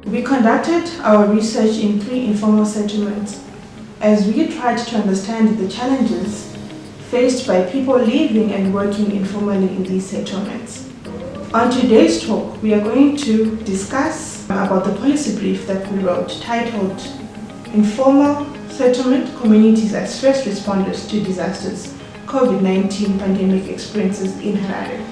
We conducted our research in 3 informal settlements as we tried to understand the challenges faced by people living and working informally in these settlements. On today's talk, we are going to discuss about the policy brief that we wrote titled Informal Settlement Communities as First Responders to Disasters, Covid-19 Pandemic Experiences in Harare.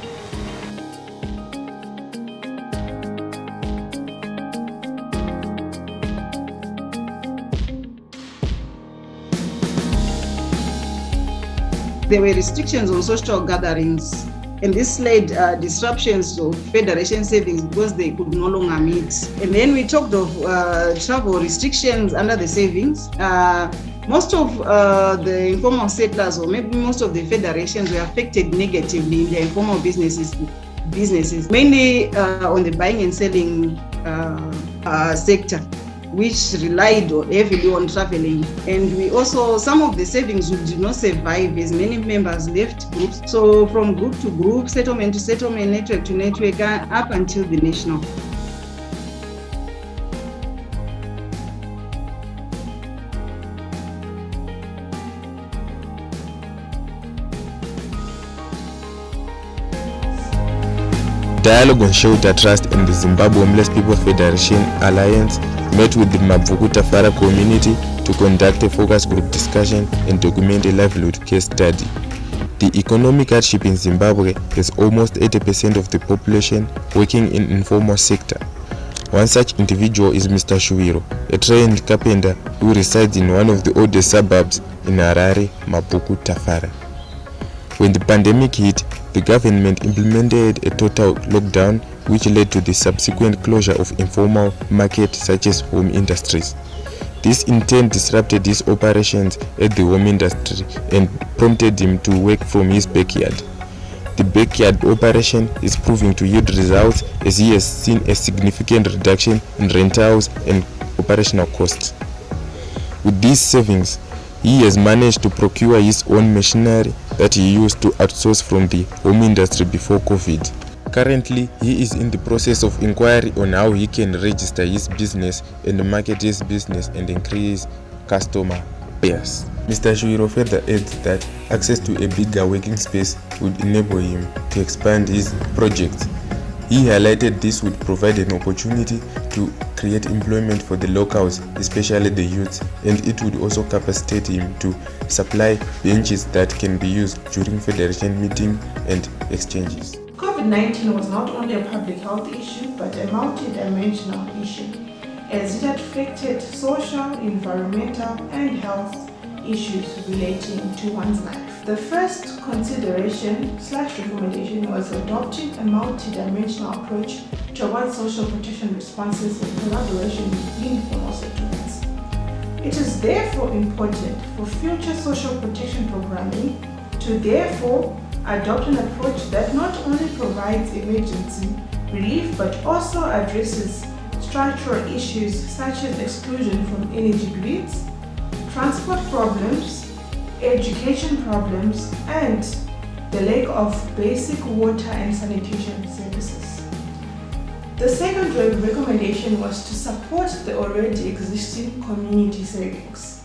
There were restrictions on social gatherings, and this led disruptions of federation savings because they could no longer meet. And then we talked of travel restrictions under the savings. Most of the informal settlers, or maybe most of the federations, were affected negatively in their informal businesses, mainly on the buying and selling sector, which relied heavily on traveling. And we also, some of the savings did not survive as many members left groups. So from group to group, settlement to settlement, network to network, up until the national. Dialogue on Shelter Trust and the Zimbabwe Homeless People Federation Alliance met with the Mabvuku-Tafara community to conduct a focus group discussion and document a livelihood case study. The economic hardship in Zimbabwe has almost 80% of the population working in informal sector. One such individual is Mr. Shuiro, a trained carpenter who resides in one of the oldest suburbs in Harare, Mabvuku-Tafara. When the pandemic hit, the government implemented a total lockdown, which led to the subsequent closure of informal markets such as home industries. This in turn disrupted his operations at the home industry and prompted him to work from his backyard. The backyard operation is proving to yield results as he has seen a significant reduction in rentals and operational costs. With these savings, he has managed to procure his own machinery that he used to outsource from the home industry before COVID. Currently, he is in the process of inquiry on how he can register his business and market his business and increase customer base. Mr. Shuiro further adds that access to a bigger working space would enable him to expand his project. He highlighted this would provide an opportunity to create employment for the locals, especially the youth, and it would also capacitate him to supply benches that can be used during federation meetings and exchanges. COVID-19 was not only a public health issue, but a multi-dimensional issue, as it affected social, environmental, and health issues relating to one's life. The first consideration/recommendation was adopting a multi-dimensional approach towards social protection responses in collaboration with informal settlements. It is therefore important for future social protection programming to therefore adopt an approach that not only provides emergency relief but also addresses structural issues such as exclusion from energy grids, transport problems, education problems, and the lack of basic water and sanitation services. The second recommendation was to support the already existing community savings.